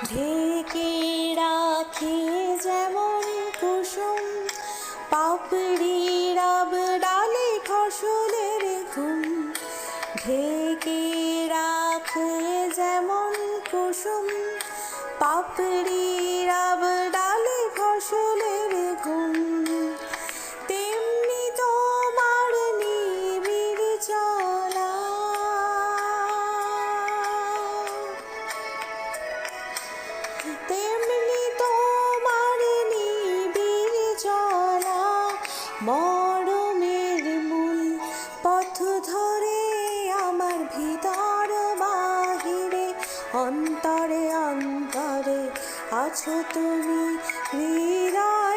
ঢেকে রাখে যেমন কুসুম পাপড়ি রব ডালে ফসলের ঘুম। ঢেকে রাখে যেমন কুসুম পাপড়ি রব ডালে ফসলের ঘুম। তেমনি তোমার নিবিড় চলা, তেমনি তোমার নিবিড় চলা। মরমের মূল পথ ধরে আমার ভিতর বাহিরে, অন্তরে অন্তরে আছো তুমি হৃদয়।